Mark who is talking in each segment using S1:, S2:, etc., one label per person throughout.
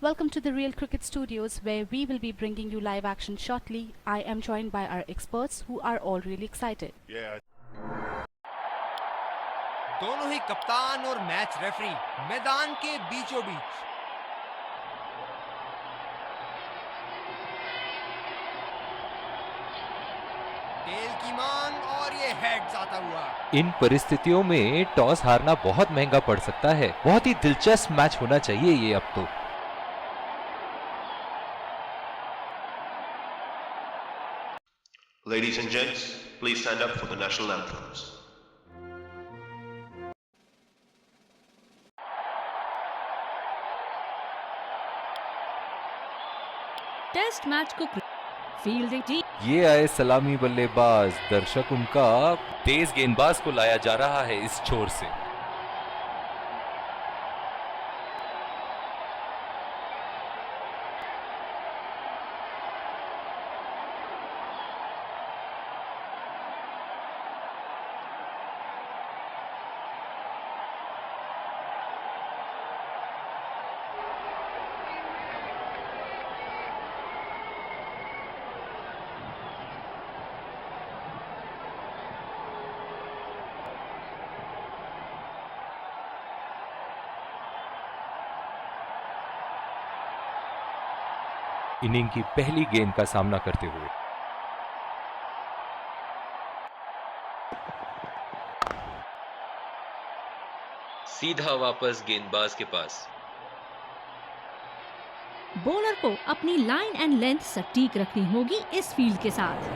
S1: Welcome to the Real Cricket Studios, where we will be bringing you live action shortly. I am joined by our experts who are all really excited.
S2: Yeah.
S3: दोनों ही कप्तान और match referee मैदान के बीचों बीच। Tell की मांग और ये हेड्स आता हुआ।
S4: इन परिस्थितियों में टॉस हारना बहुत महंगा पड़ सकता है। बहुत ही दिलचस्प मैच होना चाहिए ये अब तो।
S2: Ladies and gents, please stand up for the national anthems.
S5: Test match को फील्डिंग टीम
S4: ये आए सलामी बल्लेबाज, दर्शक उनका तेज गेंदबाज को लाया जा रहा है इस छोर से। इनिंग की पहली गेंद का सामना करते हुए सीधा वापस गेंदबाज के पास।
S5: बॉलर को अपनी लाइन एंड लेंथ सटीक रखनी होगी इस फील्ड के साथ।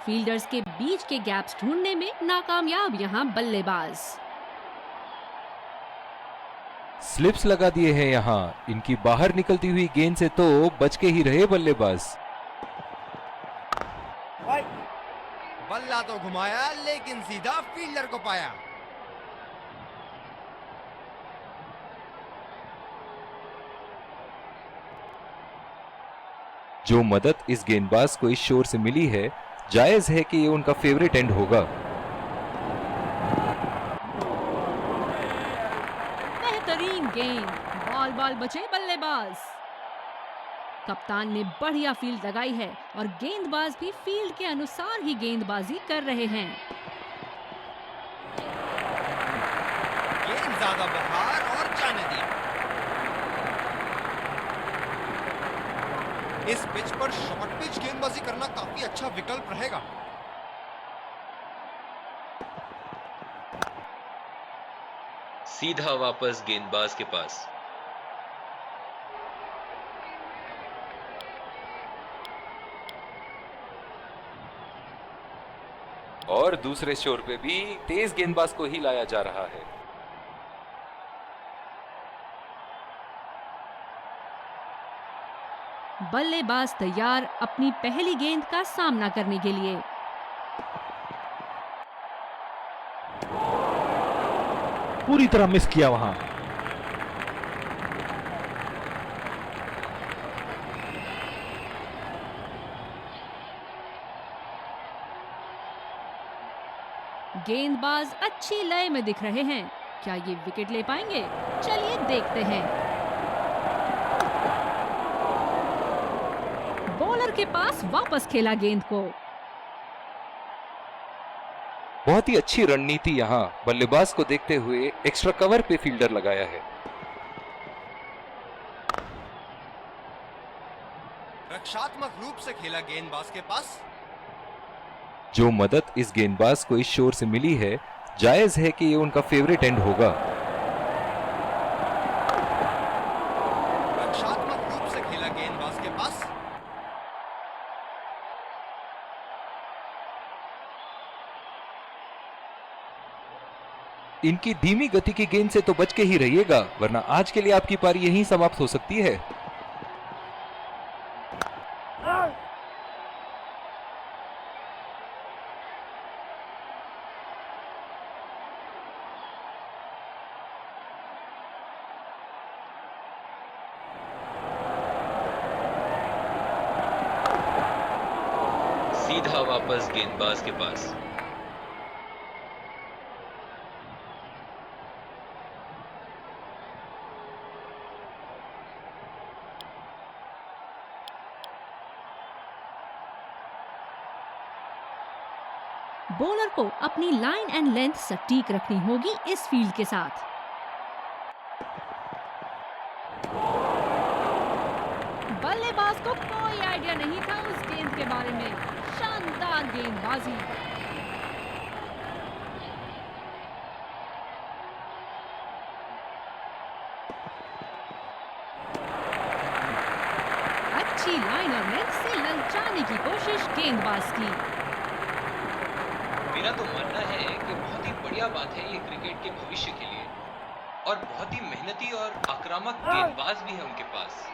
S5: फील्डर्स के बीच के गैप्स ढूंढने में नाकामयाब यहां बल्लेबाज।
S4: स्लिप्स लगा दिए हैं यहां। इनकी बाहर निकलती हुई गेंद से तो बच के ही रहे बल्लेबाज।
S3: बल्ला तो घुमाया लेकिन सीधा फील्डर को पाया।
S4: जो मदद इस गेंदबाज को इस शोर से मिली है, जायज है कि ये उनका फेवरेट एंड होगा।
S5: बेहतरीन गेंद, बॉल बचे बल्लेबाज। कप्तान ने बढ़िया फील्ड लगाई है और गेंदबाज भी फील्ड के अनुसार ही गेंदबाजी कर रहे हैं।
S3: गेंद ज्यादा बहार और जाने दिया। इस पिच पर शॉर्ट पिच गेंदबाजी करना काफी अच्छा विकल्प रहेगा।
S4: सीधा वापस गेंदबाज के पास। और दूसरे शोर पे भी तेज गेंदबाज को ही लाया जा रहा है।
S5: बल्लेबाज तैयार अपनी पहली गेंद का सामना करने के लिए।
S6: पूरी तरह मिस किया वहां।
S5: गेंदबाज अच्छी लय में दिख रहे हैं। क्या ये विकेट ले पाएंगे? चलिए देखते हैं। बॉलर के पास वापस खेला गेंद को।
S4: बहुत ही अच्छी रणनीति यहां बल्लेबाज को देखते हुए एक्स्ट्रा कवर पे फील्डर लगाया है।
S3: रक्षात्मक रूप से खेला गेंदबाज के पास।
S4: जो मदद इस गेंदबाज को इस शोर से मिली है, जायज है कि ये उनका फेवरेट एंड होगा।
S3: रक्षात्मक रूप से खेला गेंदबाज के पास।
S4: इनकी धीमी गति की गेंद से तो बच के ही रहिएगा, वरना आज के लिए आपकी पारी यहीं समाप्त हो सकती है। सीधा वापस गेंदबाज के पास।
S5: बॉलर को अपनी लाइन एंड लेंथ सटीक रखनी होगी इस फील्ड के साथ। बल्लेबाज को कोई आइडिया नहीं था उस गेंद के बारे में। शानदार गेंदबाजी। अच्छी लाइन और लेंथ से ललचाने की कोशिश गेंदबाज की।
S7: मेरा तो मानना है कि बहुत ही बढ़िया बात है ये क्रिकेट के भविष्य के लिए, और बहुत ही मेहनती और आक्रामक गेंदबाज भी है उनके पास।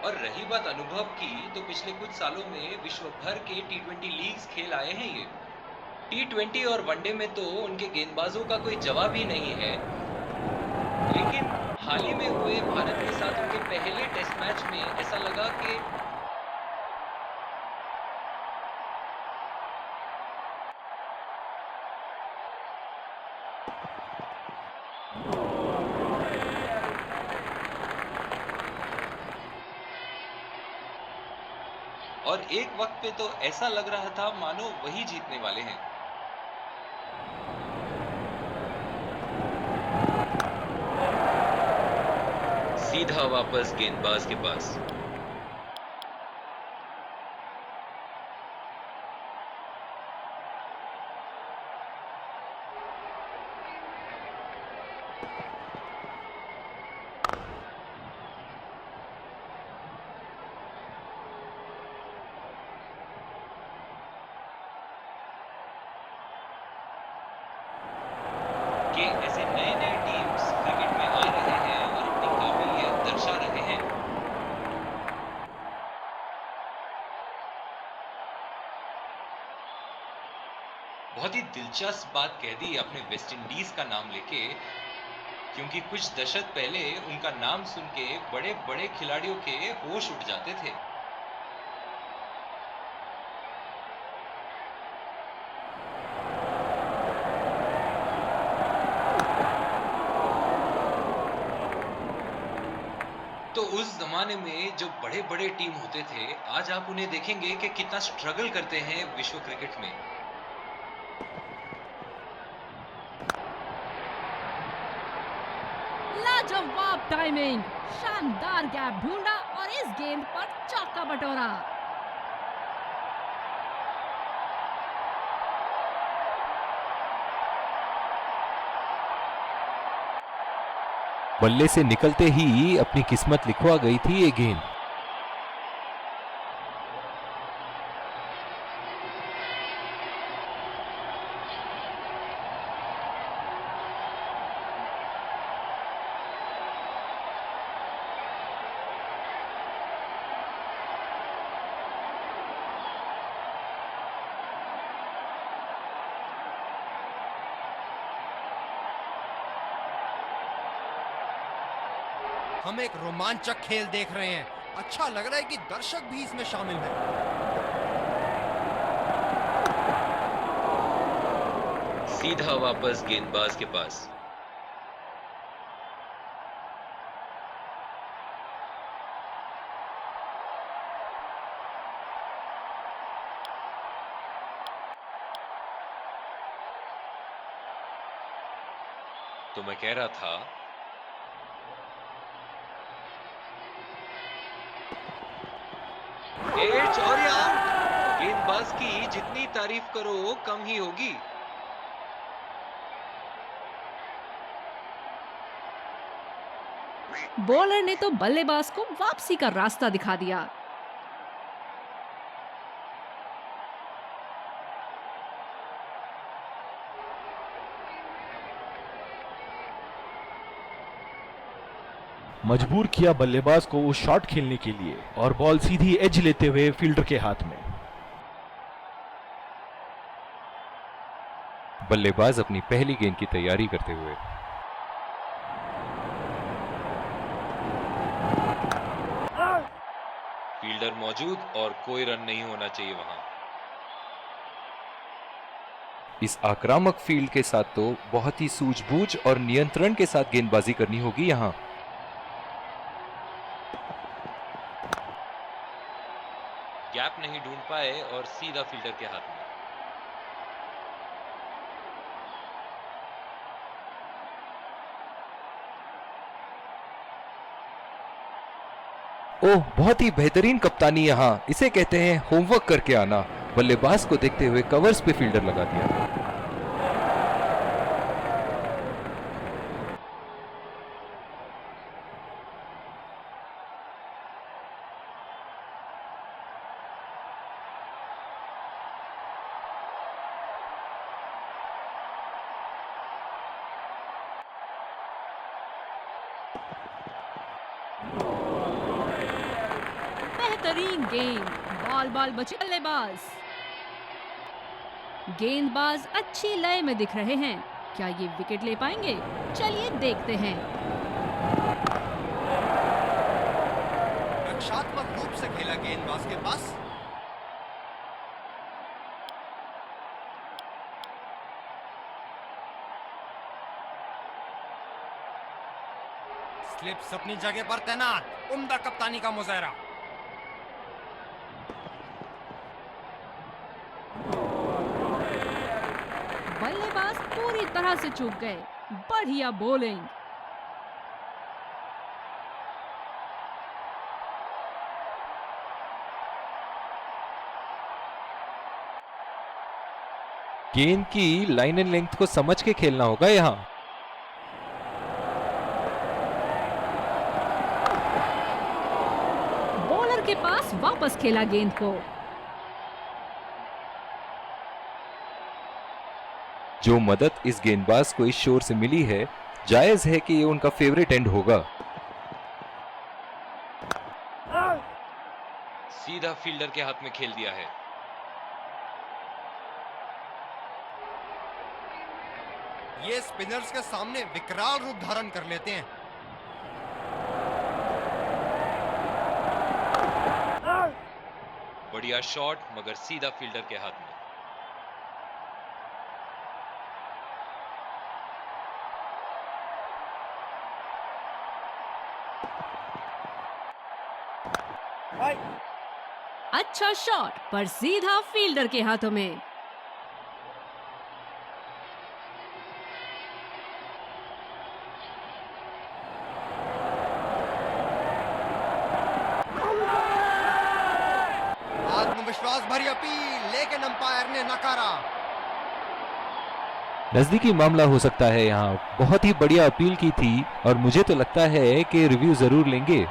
S7: और रही बात अनुभव की, तो पिछले कुछ सालों में विश्व भर के टी20 लीग्स खेल आए हैं ये। टी20 और वनडे में तो उनके गेंदबाजों का कोई जवाब ही नहीं है, लेकिन हाल ही में हुए भारत के साथ उनके पहले टेस्ट मैच में ऐसा लगा कि और एक वक्त पे तो ऐसा लग रहा था मानो वही जीतने वाले हैं। सीधा वापस गेंदबाज के पास। कि ऐसे नए नए टीम्स क्रिकेट में आ रहे हैं और अपनी काबिलियत दर्शा रहे हैं। बहुत ही दिलचस्प बात कह दी आपने वेस्ट इंडीज का नाम लेके, क्योंकि कुछ दशक पहले उनका नाम सुन के बड़े बड़े खिलाड़ियों के होश उड़ जाते थे। तो उस जमाने में जो बड़े बड़े टीम होते थे, आज आप उन्हें देखेंगे कि कितना स्ट्रगल करते हैं विश्व क्रिकेट में।
S5: लाजवाब टाइमिंग, शानदार गैप ढूंढा और इस गेंद पर चौका बटोरा।
S4: बल्ले से निकलते ही अपनी किस्मत लिखवा गई थी ये गेंद।
S3: हम एक रोमांचक खेल देख रहे हैं। अच्छा लग रहा है कि दर्शक भी इसमें शामिल हैं।
S7: सीधा वापस गेंदबाज के पास। तो मैं कह रहा था, एड्स और आउट। गेंदबाज की जितनी तारीफ करो कम ही होगी।
S5: बॉलर ने तो बल्लेबाज को वापसी का रास्ता दिखा दिया।
S6: मजबूर किया बल्लेबाज को उस शॉट खेलने के लिए और बॉल सीधी एज लेते हुए फील्डर के हाथ में।
S4: बल्लेबाज अपनी पहली गेंद की तैयारी करते हुए।
S7: फील्डर मौजूद और कोई रन नहीं होना चाहिए वहां।
S4: इस आक्रामक फील्ड के साथ तो बहुत ही सूझबूझ और नियंत्रण के साथ गेंदबाजी करनी होगी यहां।
S7: गैप नहीं ढूंढ पाए और सीधा फील्डर के हाथ में।
S4: ओह, बहुत ही बेहतरीन कप्तानी यहाँ, इसे कहते हैं होमवर्क करके आना। बल्लेबाज को देखते हुए कवर्स पे फील्डर लगा दिया।
S5: बेहतरीन गेंद, बॉल बॉल बचे बल्लेबाज। गेंदबाज अच्छी लय में दिख रहे हैं, क्या ये विकेट ले पाएंगे? चलिए देखते हैं।
S3: रक्षात्मक रूप से खेला गेंदबाज के पास। स्लिप्स अपनी जगह पर तैनात, उम्दा कप्तानी का मुजाहरा।
S5: बल्लेबाज पूरी तरह से चूक गए। बढ़िया बॉलिंग।
S4: गेंद की लाइन एंड लेंथ को समझ के खेलना होगा यहाँ।
S5: बॉलर के पास वापस खेला गेंद को।
S4: जो मदद इस गेंदबाज को इस शोर से मिली है, जायज है कि ये उनका फेवरेट एंड होगा।
S7: सीधा फील्डर के हाथ में खेल दिया है।
S3: ये स्पिनर्स के सामने विकराल रूप धारण कर लेते हैं।
S7: बढ़िया शॉट, मगर सीधा फील्डर के हाथ में।
S5: अच्छा शॉट, पर सीधा फील्डर के हाथों में।
S3: आत्मविश्वास भरी अपील, लेकिन अंपायर ने नकारा।
S4: नजदीकी मामला हो सकता है यहाँ। बहुत ही बढ़िया अपील की थी और मुझे तो लगता है कि रिव्यू जरूर लेंगे।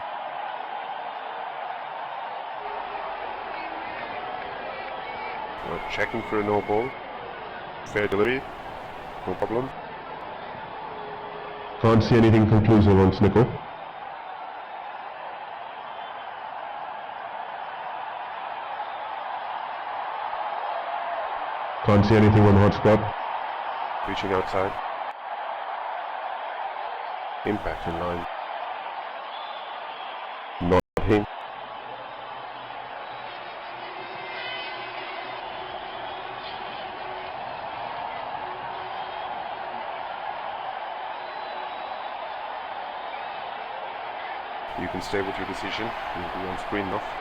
S8: Checking for a no ball. Fair delivery. No problem. Can't see anything conclusive on Snickle. Can't see anything on hot spot. Reaching outside. Impact in line. Not him. You can stay with your decision. You'll be on screen enough.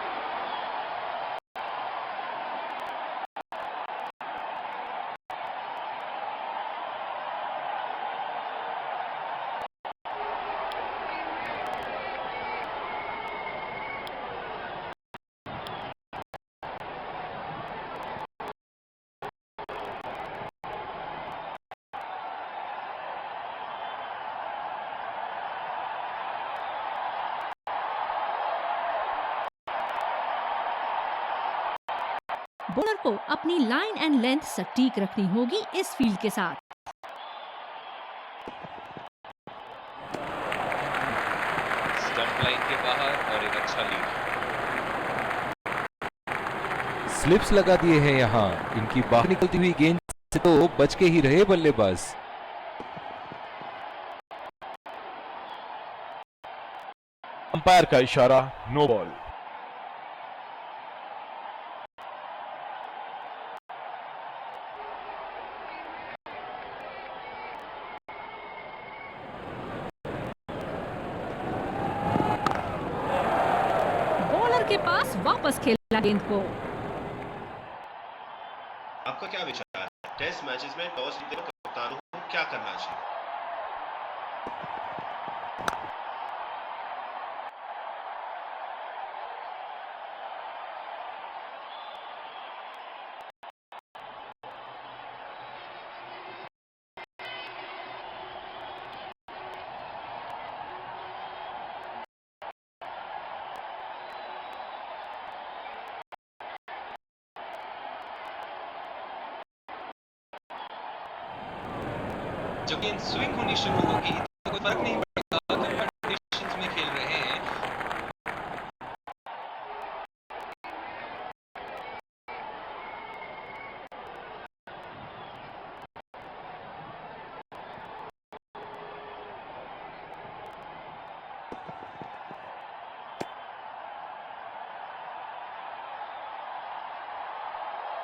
S5: Bowler को अपनी line and length सटीक रखनी होगी इस field के साथ।
S7: Stump line के बाहर और एक अच्छा लीड।
S4: स्लिप्स लगा दिए हैं यहाँ। इनकी बाहर निकलती हुई गेंद से तो बच के ही रहे बल्लेबाज।
S6: अंपायर का इशारा, नो बॉल।
S5: के पास वापस खेला गेंद को।
S2: आपका क्या विचार है? टेस्ट मैचेस में टॉस जीतने वाले कप्तानों को क्या करना चाहिए?
S7: जब गेंद स्विंग होनी शुरू होगी तो कोई फर्क नहीं पड़ेगा कि कंडीशंस में खेल रहे हैं।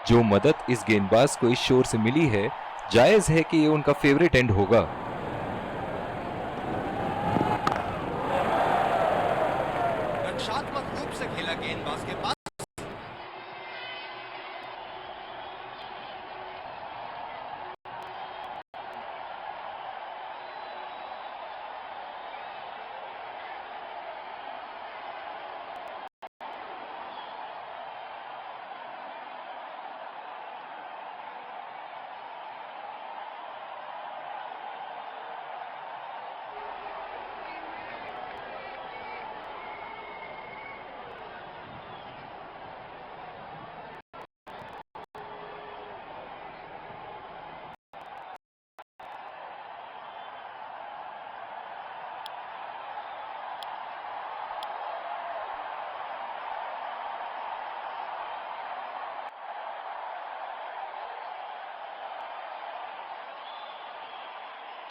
S4: जो मदद इस गेंदबाज को इस शोर से मिली है, जायज है कि ये उनका फेवरेट एंड होगा।
S3: रक्षात्मक रूप से खेला गेंदबाज के पास।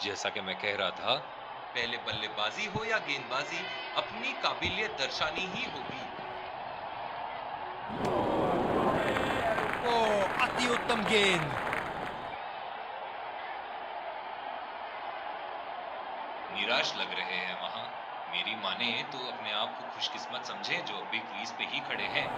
S7: जैसा कि मैं कह रहा था, पहले बल्लेबाजी हो या गेंदबाजी, अपनी काबिलियत दर्शानी ही होगी।
S3: ओ अति उत्तम गेंद।
S7: निराश लग रहे हैं वहां। मेरी माने तो अपने आप को खुशकिस्मत समझे जो अभी क्रीज पे ही खड़े हैं।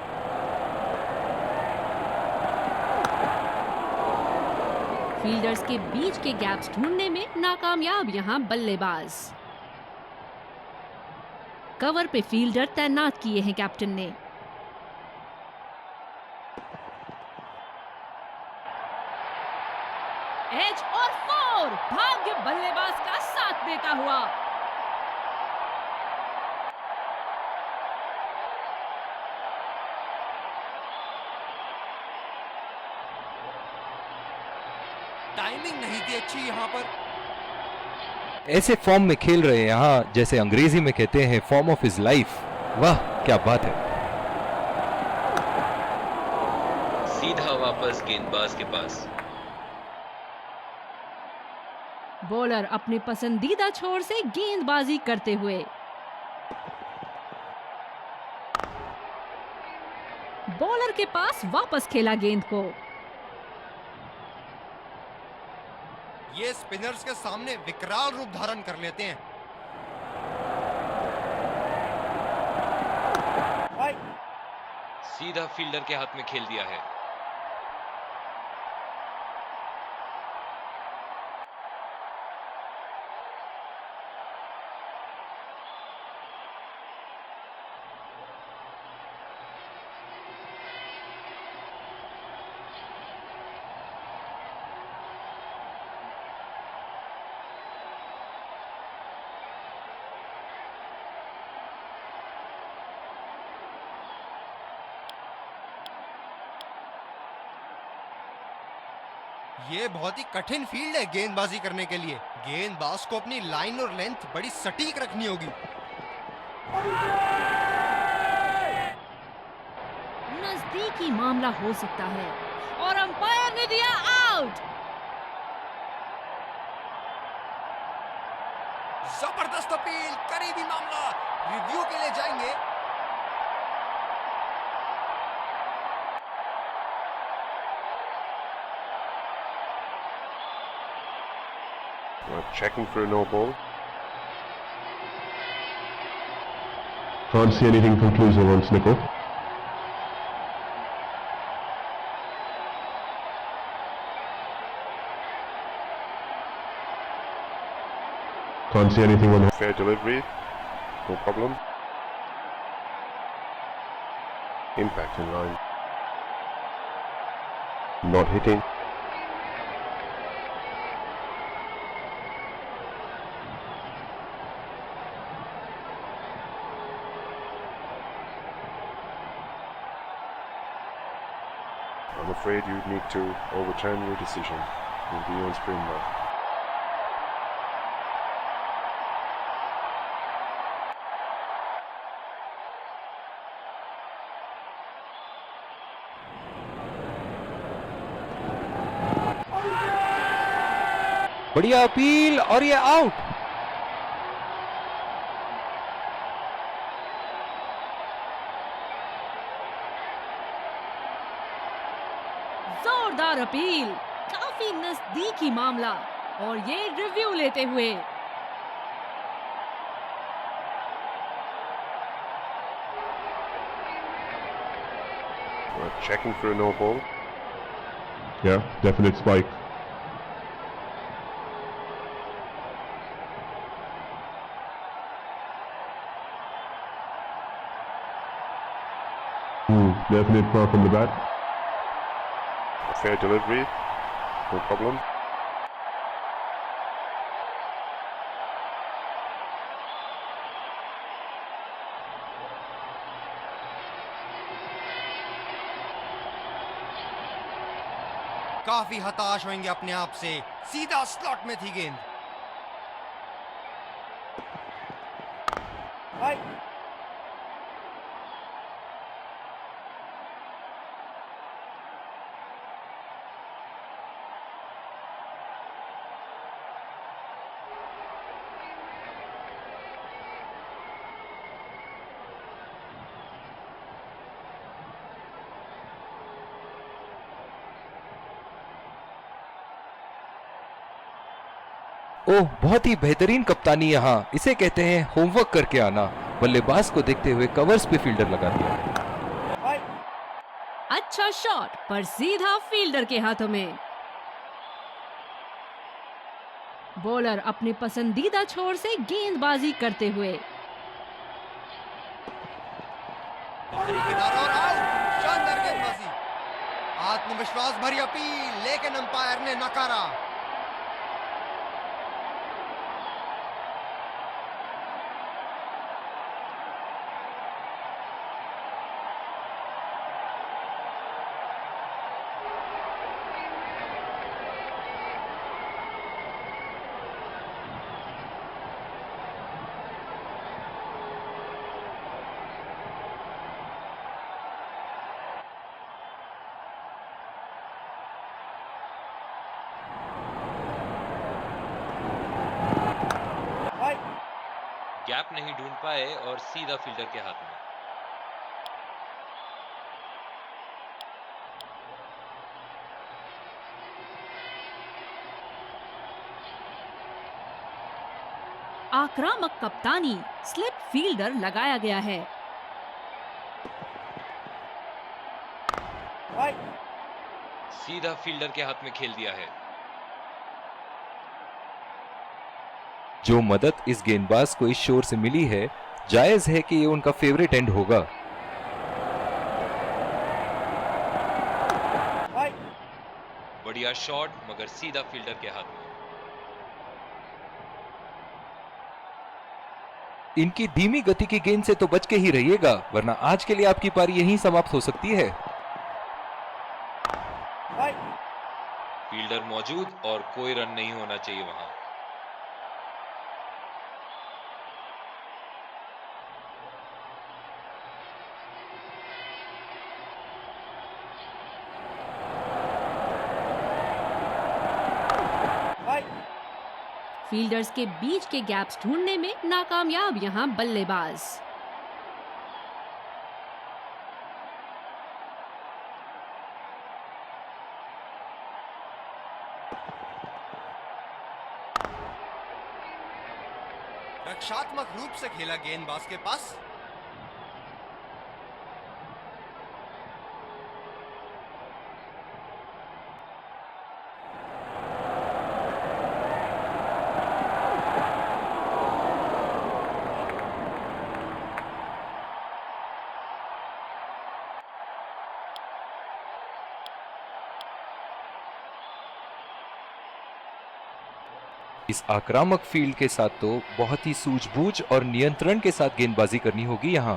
S5: फील्डर्स के बीच के गैप्स ढूंढने में नाकामयाब यहां बल्लेबाज। कवर पे फील्डर तैनात किए हैं कैप्टन ने। एज और 4, भाग्य बल्लेबाज का साथ देता हुआ।
S3: टाइमिंग नहीं थी अच्छी यहां पर।
S4: ऐसे फॉर्म में खेल रहे हैं यहाँ, जैसे अंग्रेजी में कहते हैं फॉर्म ऑफ हिज लाइफ। वाह क्या बात है।
S7: सीधा वापस गेंदबाज के पास।
S5: बॉलर अपने पसंदीदा छोर से गेंदबाजी करते हुए। बॉलर के पास वापस खेला गेंद को।
S3: ये स्पिनर्स के सामने विकराल रूप धारण कर लेते हैं।
S7: सीधा फील्डर के हाथ में खेल दिया है।
S3: ये बहुत ही कठिन फील्ड है गेंदबाजी करने के लिए। गेंदबाज को अपनी लाइन और लेंथ बड़ी सटीक रखनी होगी।
S5: नजदीकी मामला हो सकता है और अंपायर ने दिया आउट।
S3: जबरदस्त अपील, करीबी मामला, रिव्यू के लिए जाएंगे।
S8: Checking for a no ball.
S9: Can't see anything conclusive on Snickle. Can't see anything on.
S8: Fair delivery. No problem. Impact in line. Not hitting. I'm afraid you need to overturn your decision. You'll be on screen now.
S4: बढ़िया appeal और ये out.
S5: जोरदार appeal, काफी नजदीकी मामला और ये review लेते हुए
S8: We're checking for a no ball.
S9: Yeah, definite spike. Definite foul from the bat.
S8: Fair delivery. No problem.
S3: काफी हताश होंगे अपने आप से, सीधा स्लॉट में थी गेंद।
S4: ओह, बहुत ही बेहतरीन कप्तानी यहाँ, इसे कहते हैं होमवर्क करके आना। बल्लेबाज को देखते हुए कवर्स पे फील्डर लगा दिया।
S5: अच्छा शॉट पर सीधा फील्डर के हाथों में। बॉलर अपने पसंदीदा छोर से गेंदबाजी करते हुए
S3: बाहरी किनारा और आउट। शानदार गेंदबाजी, आत्मविश्वास भरी अपील, लेकिन अंपायर ने नकारा।
S7: गैप नहीं ढूंढ पाए और सीधा फील्डर के हाथ में।
S5: आक्रामक कप्तानी, स्लिप फील्डर लगाया गया है।
S7: सीधा फील्डर के हाथ में खेल दिया है।
S4: जो मदद इस गेंदबाज को इस शोर से मिली है, जायज है कि ये उनका फेवरेट एंड होगा।
S7: बढ़िया शॉट मगर सीधा फील्डर के हाथ में।
S4: इनकी धीमी गति की गेंद से तो बच के ही रहिएगा, वरना आज के लिए आपकी पारी यहीं समाप्त हो सकती है।
S7: फील्डर मौजूद और कोई रन नहीं होना चाहिए वहां।
S5: फील्डर्स के बीच के गैप्स ढूंढने में नाकामयाब यहां बल्लेबाज।
S3: रक्षात्मक रूप से खेला गेंदबाज के पास।
S4: इस आक्रामक फील्ड के साथ तो बहुत ही सूझबूझ और नियंत्रण के साथ गेंदबाजी करनी होगी यहाँ।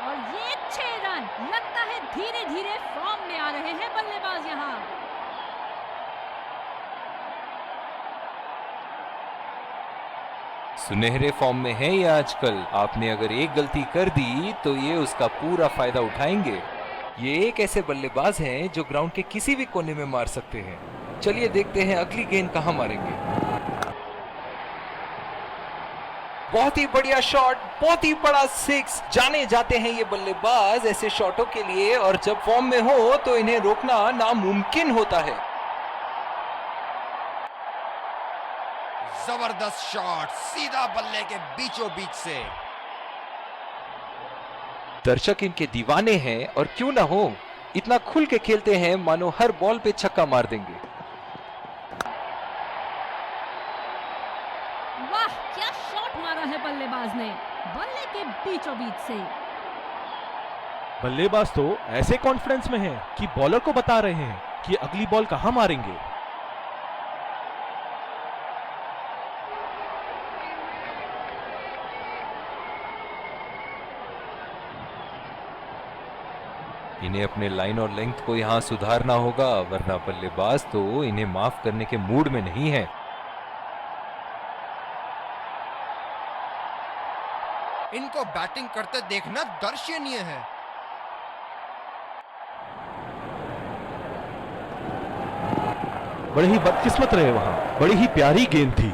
S5: और ये 6 रन, लगता है धीरे धीरे फॉर्म में आ रहे हैं बल्लेबाज यहाँ।
S4: सुनहरे फॉर्म में है ये आजकल। आपने अगर एक गलती कर दी तो ये उसका पूरा फायदा उठाएंगे। ये एक ऐसे बल्लेबाज हैं जो ग्राउंड के किसी भी कोने में मार सकते हैं। चलिए देखते हैं अगली गेंद कहां मारेंगे। बहुत ही बढ़िया शॉट, बहुत ही बड़ा सिक्स। जाने जाते हैं ये बल्लेबाज ऐसे शॉटों के लिए, और जब फॉर्म में हो तो इन्हें रोकना नामुमकिन होता है।
S3: जबरदस्त शॉट, सीधा बल्ले के बीचों बीच से।
S4: दर्शक इनके दीवाने हैं, और क्यों ना हो, इतना खुल के खेलते हैं मानो हर बॉल पे छक्का मार देंगे।
S5: वाह, क्या शॉट मारा है बल्लेबाज ने, बल्ले के बीचों बीच से।
S6: बल्लेबाज तो ऐसे कॉन्फिडेंस में है कि बॉलर को बता रहे हैं कि अगली बॉल कहां मारेंगे।
S4: इन्हें अपने लाइन और लेंथ को यहां सुधारना होगा, वरना बल्लेबाज तो इन्हें माफ करने के मूड में नहीं है।
S3: इनको बैटिंग करते देखना दर्शनीय है।
S6: बड़े ही बदकिस्मत रहे वहां, बड़ी ही प्यारी गेंद थी।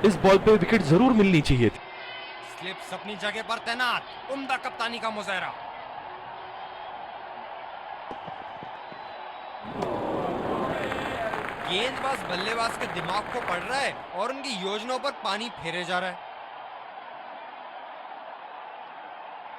S6: इस बॉल पे विकेट जरूर मिलनी चाहिए थी।
S3: स्लिप्स अपनी जगह पर तैनात, उम्दा कप्तानी का मुजाहरा। गेंदबाज बल्लेबाज के दिमाग को पढ़ रहा है और उनकी योजनाओं पर पानी फेरे जा रहा है।